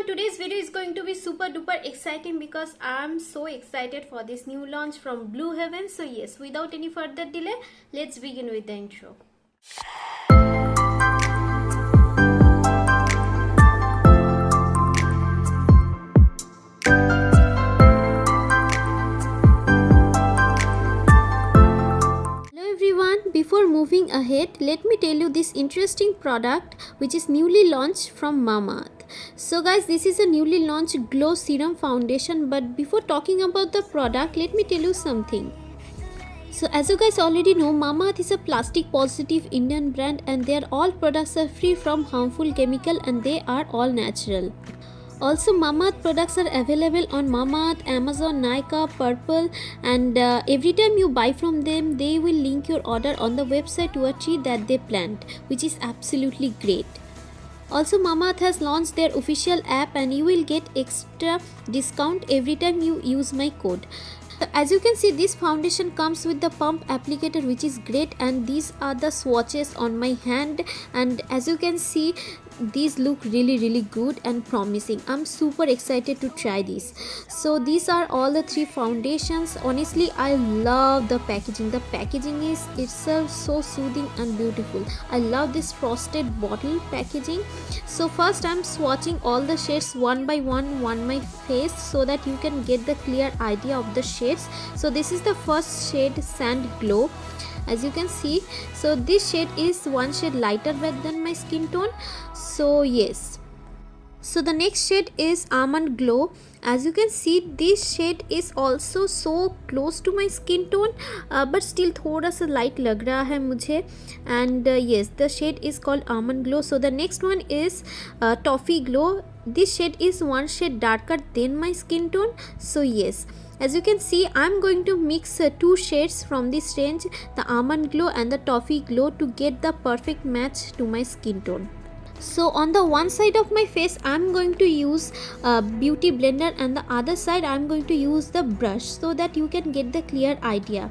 everyone, today's video is going to be super duper exciting because I'm so excited for this new launch from Blue Heaven. So yes, without any further delay, let's begin with the intro. Before moving ahead, let me tell you this interesting product which is newly launched from Mamaearth. So guys, this is a newly launched glow serum foundation, but before talking about the product, let me tell you something. So as you guys already know, Mamaearth is a plastic positive Indian brand and their all products are free from harmful chemical and they are all natural. Also, Mamaearth products are available on Mamaearth, Amazon, Nykaa, Purple, and every time you buy from them, they will link your order on the website to a tree that they plant, which is absolutely great. Also, Mamaearth has launched their official app and you will get extra discount every time you use my code. As you can see, this foundation comes with the pump applicator, which is great, and these are the swatches on my hand, and as you can see, these look really good and promising. I'm super excited to try this. So these are all the three foundations. Honestly, I love the packaging. The packaging is itself so soothing and beautiful. I love this frosted bottle packaging. So first I'm swatching all the shades one by one on my face so that you can get the clear idea of the shades. So this is the first shade, Sand Glow. As you can see, so this shade is one shade lighter than my skin tone. So yes, so the next shade is Almond Glow. As you can see, this shade is also so close to my skin tone, but still थोड़ा सा light लग रहा है मुझे. And yes, the shade is called Almond Glow. So the next one is Toffee Glow. This shade is one shade darker than my skin tone. So yes, as you can see, I'm going to mix two shades from this range, the Almond Glow and the Toffee Glow, to get the perfect match to my skin tone. So on the one side of my face, I'm going to use a beauty blender, and the other side I'm going to use the brush so that you can get the clear idea.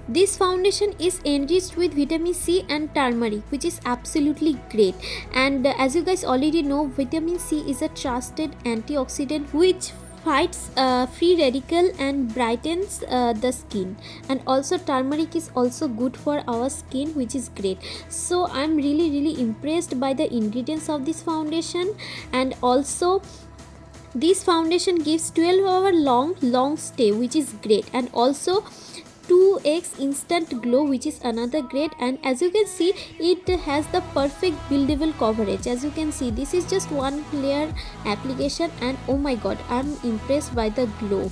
This foundation is enriched with vitamin C and turmeric, which is absolutely great. And as you guys already know, vitamin C is a trusted antioxidant which fights free radical and brightens the skin, and also turmeric is also good for our skin, which is great. So I'm really impressed by the ingredients of this foundation, and also this foundation gives 12-hour long stay, which is great, and also 2x instant glow, which is another great. And as you can see, it has the perfect buildable coverage. As you can see, this is just one layer application, and oh my god, I'm impressed by the glow.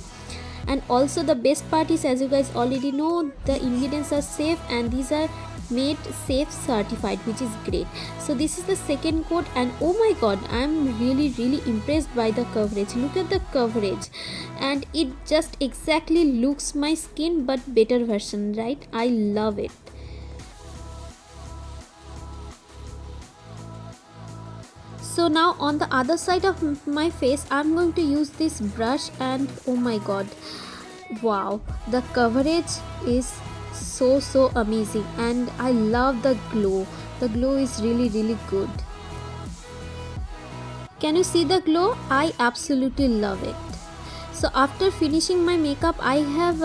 And also the best part is, as you guys already know, the ingredients are safe and these are made safe certified, which is great. So this is the second coat, and oh my god, I'm really impressed by the coverage. Look at the coverage, and it just exactly looks my skin but better version, right? I love it. So now on the other side of my face, I'm going to use this brush, and oh my god, wow, the coverage is so amazing, and I love the glow. The glow is really good. Can you see the glow? I absolutely love it. So after finishing my makeup, I have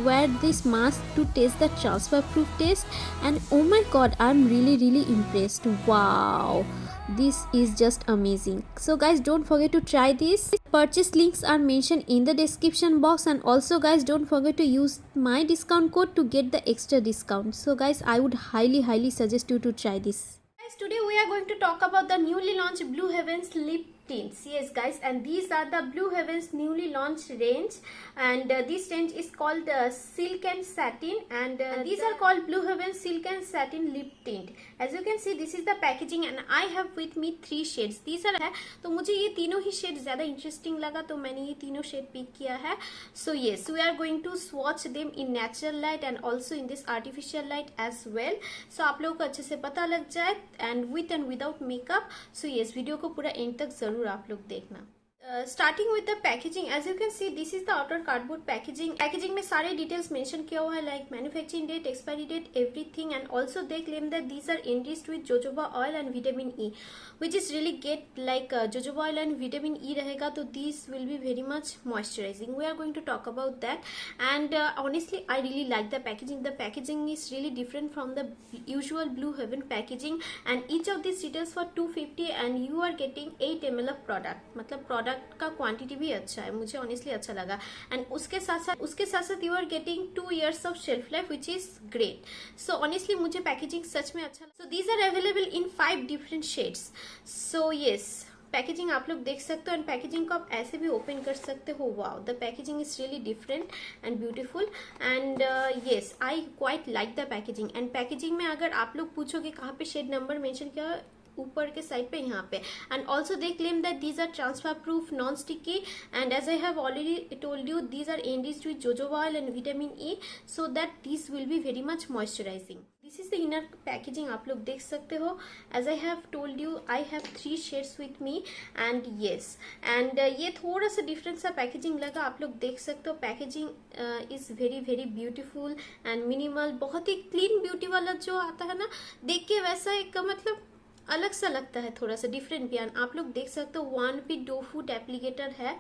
wear this mask to test the transfer proof test, and oh my god, I'm really impressed. Wow, this is just amazing. So guys, don't forget to try this. Purchase links are mentioned in the description box, and also guys, don't forget to use my discount code to get the extra discount. So guys, I would highly suggest you to try this. Guys, today we are going to talk about the newly launched Blue Heavens lip tints. Yes guys, and these are the Blue Heavens newly launched range, and this range is called Silk and Satin, and these are called Blue Heavens Silk and Satin lip tint. As you can see, this is the packaging, and I have with me three shades. These are तो मुझे ये तीनों ही shade ज़्यादा interesting लगा, तो मैंने ये तीनों शेड पिक किया है. So yes, we are going to swatch them in natural light and also in this artificial light as well. So आप लोगों को अच्छे से पता लग जाए, and with and without makeup. So yes, video को पूरा एंड तक जरूर आप लोग देखना. Starting with the packaging, as you can see, this is the outer cardboard packaging में सारे details mention किया हुआ है, like manufacturing date, expiry date, everything, and also they claim that these are enriched with jojoba oil and vitamin E, which is really get like jojoba oil and vitamin E रहेगा तो these will be very much moisturizing. We are going to talk about that, and honestly I really like the packaging. The packaging is really different from the usual Blue Heaven packaging, and each of these retails for 250 and you are getting 8 ml of product. मतलब product का quantity भी अच्छा है, मुझे honestly अच्छा लगा. And उसके साथ साथ you are getting 2 years of shelf life which is great. So honestly मुझे पैकेजिंग सच में अच्छा लगा. So these are available in 5 different shades. So yes, packaging आप लोग देख सकते हो, एंड पैकेजिंग को आप ऐसे भी ओपन कर सकते हो. Wow, the packaging is really different and beautiful, and yes I quite like the packaging. And packaging में अगर आप लोग पूछोगे कहाँ पे शेड नंबर मेंशन किया, ऊपर के साइड पे यहाँ पे. And also they claim that these are transfer proof, non sticky, and as I have already told you these are enriched with jojoba oil and vitamin E, so that this will be very much moisturising. This is the inner packaging, आप लोग देख सकते हो. As I have told you I have 3 shades with me, and yes, and ये थोड़ा सा different सा packaging लगा. आप लोग देख सकते हो packaging is very very beautiful and minimal, बहुत ही क्लीन ब्यूटी वाला जो आता है ना, देख के वैसा एक मतलब अलग सा लगता है, थोड़ा सा डिफरेंट भी. आप लोग देख सकते हो 1 पी डो फूड एप्लीकेटर है,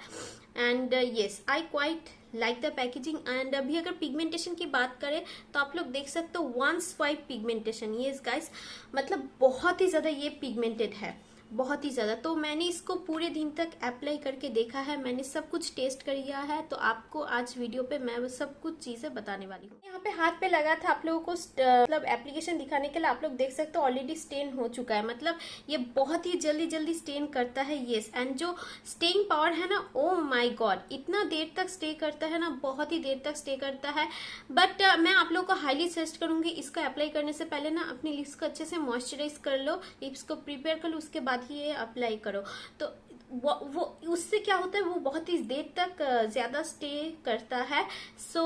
and yes I quite like the packaging. And अभी अगर पिगमेंटेशन की बात करें तो आप लोग देख सकते हो 1 स्वाइप पिगमेंटेशन. येस गाइस, मतलब बहुत ही ज्यादा ये पिगमेंटेड है, बहुत ही ज्यादा. तो मैंने इसको पूरे दिन तक अप्लाई करके देखा है, मैंने सब कुछ टेस्ट कर लिया है, तो आपको आज वीडियो पे मैं वो सब कुछ चीजें बताने वाली हूँ. यहाँ पे हाथ पे लगा था आप लोगों को मतलब एप्लीकेशन दिखाने के लिए. आप लोग देख सकते हो ऑलरेडी स्टेन हो चुका है, मतलब ये बहुत ही जल्दी स्टेन करता है. येस, एंड जो स्टेइंग पावर है ना, ओ माई गॉड, इतना देर तक स्टे करता है ना, बहुत ही देर तक स्टे करता है. बट मैं आप लोगों को हाईली सजेस्ट करूंगी, इसको अप्लाई करने से पहले ना अपनी लिप्स को अच्छे से मॉइस्चराइज कर लो, लिप्स को प्रिपेयर कर लो, उसके बाद ही ये अप्लाई करो. तो वो उससे क्या होता है, वो बहुत ही देर तक ज्यादा स्टे करता है. सो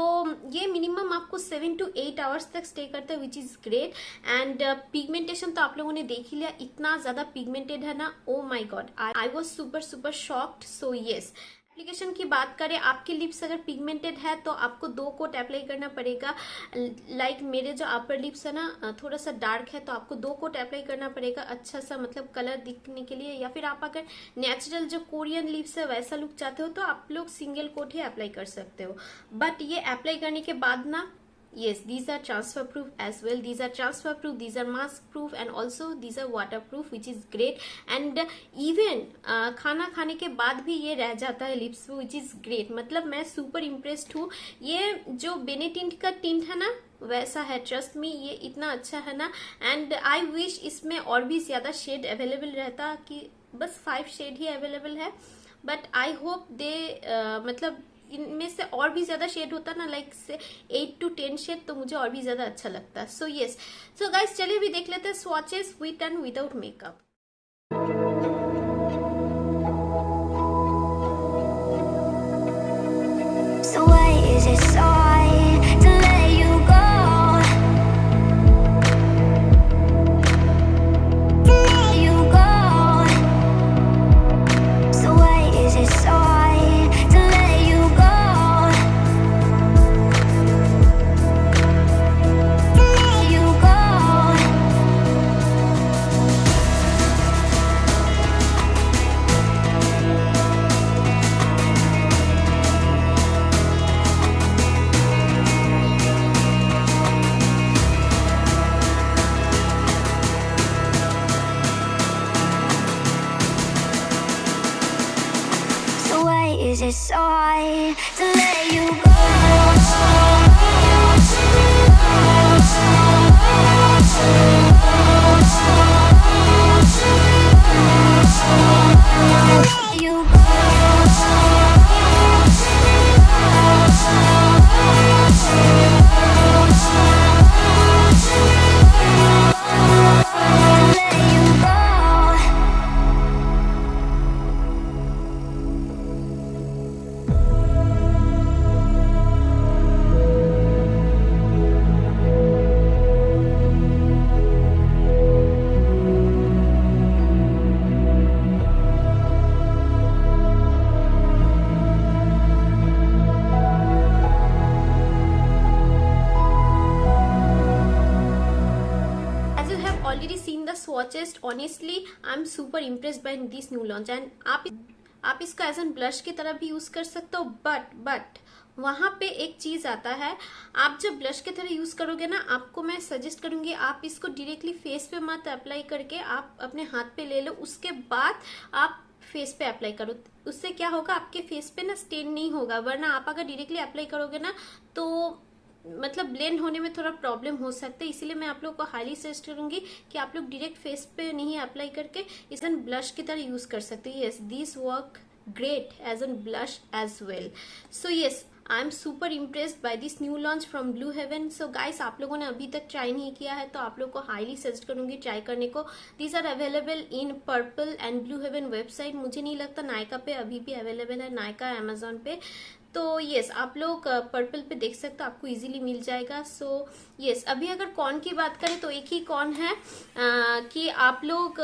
ये मिनिमम आपको 7 to 8 आवर्स तक स्टे करता है, विच इज ग्रेट. एंड पिगमेंटेशन तो आप लोगों ने देख ही लिया, इतना ज्यादा पिगमेंटेड है ना, oh my God, I was super shocked. So yes, application की बात करें, आपकी लिप्स अगर पिगमेंटेड है तो आपको 2 कोट अप्लाई करना पड़ेगा. लाइक मेरे जो अपर लिप्स है ना थोड़ा सा डार्क है, तो आपको 2 कोट अप्लाई करना पड़ेगा, अच्छा सा मतलब कलर दिखने के लिए. या फिर आप अगर नेचुरल जो कोरियन लिप्स है वैसा लुक चाहते हो तो आप लोग सिंगल कोट ही अप्लाई कर सकते हो. बट ये अप्लाई करने के बाद ना, yes, these are transfer proof as well. These are transfer proof, these are mask proof, and also these are waterproof, which is great. And even खाना खाने के बाद भी ये रह जाता है लिप्स पे, which is great. मतलब मैं सुपर इम्प्रेस्ड हूँ. ये जो बेनेटिंट का टिंट है ना वैसा है, ट्रस्ट मी, ये इतना अच्छा है ना. एंड आई विश इसमें और भी ज्यादा शेड अवेलेबल रहता, कि बस 5 शेड ही अवेलेबल है. बट आई होप दे मतलब इनमें से और भी ज्यादा शेड होता ना, लाइक से 8 to 10 शेड, तो मुझे और भी ज्यादा अच्छा लगता. सो यस, सो गाइस चलिए भी देख लेते हैं swatches with and without makeup. So why is it so hard to let you go? To let you go. So why is it so hard to let you go? To let you go. So why is it so hard to let you go? Let you go. Let you go. Swatches, honestly I am super impressed by this new launch. And आप इसको as an blush की तरह भी use कर सकते हो, but वहां पे एक चीज आता है, आप जब ब्लश की तरह यूज करोगे ना, आपको मैं सजेस्ट करूंगी आप इसको डायरेक्टली फेस पे मत अप्लाई करके आप अपने हाथ पे ले लो, उसके बाद आप फेस पे अप्लाई करो। उससे क्या होगा, आपके फेस पे ना स्टेन नहीं होगा, वरना आप अगर डायरेक्टली अप्लाई करोगे ना तो मतलब ब्लेंड होने में थोड़ा प्रॉब्लम हो सकता है। इसीलिए मैं आप लोग को हाईली सजेस्ट करूंगी कि आप लोग डायरेक्ट फेस पे नहीं अप्लाई करके इसे ब्लश की तरह यूज कर सकते हैं। Yes, this work great as a blush as well. So yes, I am super impressed by this new launch from Blue Heaven. So guys, आप लोगों ने अभी तक ट्राई नहीं किया है तो आप लोग को हाईली सजेस्ट करूंगी ट्राई करने को। These are available in purple and Blue Heaven website. मुझे नहीं लगता नायका पे अभी भी अवेलेबल है, नायका अमेजोन पे। तो यस, आप लोग पर्पल पे देख सकते हो, आपको इजीली मिल जाएगा। सो यस, अभी अगर कॉन की बात करें तो एक ही कॉन है कि आप लोग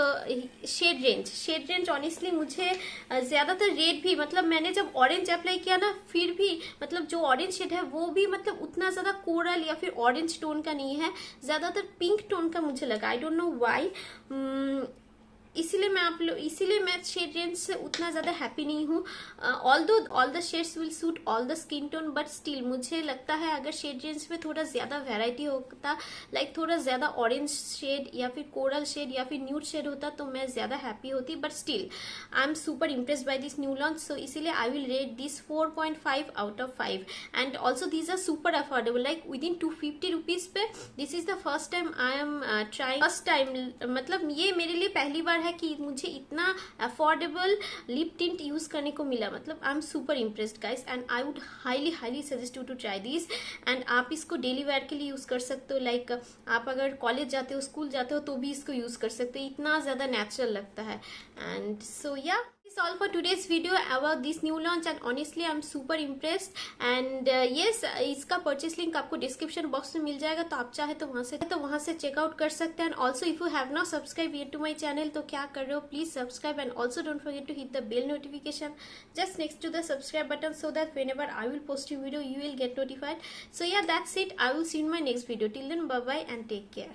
शेड रेंज ऑनेस्टली मुझे ज्यादातर रेड भी, मतलब मैंने जब ऑरेंज अप्लाई किया ना, फिर भी मतलब जो ऑरेंज शेड है वो भी मतलब उतना ज्यादा कोरल या फिर ऑरेंज टोन का नहीं है, ज्यादातर पिंक टोन का मुझे लगा। आई डोंट नो व्हाई, इसीलिए मैं शेड रेंज से उतना ज्यादा हैप्पी नहीं हूँ। All the shades will suit all the skin tone, but still मुझे लगता है अगर शेड रेंज में थोड़ा ज्यादा वेराइटी होता, लाइक थोड़ा ज्यादा ऑरेंज शेड या फिर कोरल शेड या फिर न्यूड शेड होता तो मैं ज्यादा हैप्पी होती। But still I am super impressed by this new launch. So इसीलिए I will rate this 4.5 out of 5। And also these are super affordable, like within 250 rupees पे। This is the first time I am trying, first time मतलब ये मेरे लिए पहली बार है कि मुझे इतना अफोर्डेबल लिप टिंट यूज करने को मिला। मतलब I am super impressed guys, and I would highly suggest you to try this. And आप इसको डेली वेयर के लिए यूज कर सकते हो, लाइक आप अगर कॉलेज जाते हो, स्कूल जाते हो तो भी इसको यूज कर सकते हो, इतना ज्यादा नेचुरल लगता है। एंड सो या, that's all for today's video about this new launch, and honestly I'm super impressed. And yes, इसका परचेस लिंक आपको डिस्क्रिप्शन बॉक्स में मिल जाएगा, तो आप चाहे तो वहां से चेकआउट कर सकते हैं। And also if you have not subscribe yet to my channel, तो क्या कर रहे हो, please subscribe and also don't forget to hit the bell notification just next to the subscribe button, so that whenever I will post a video you will get notified. So yeah, that's it. I will see you in my next video. Till then, bye bye and take care.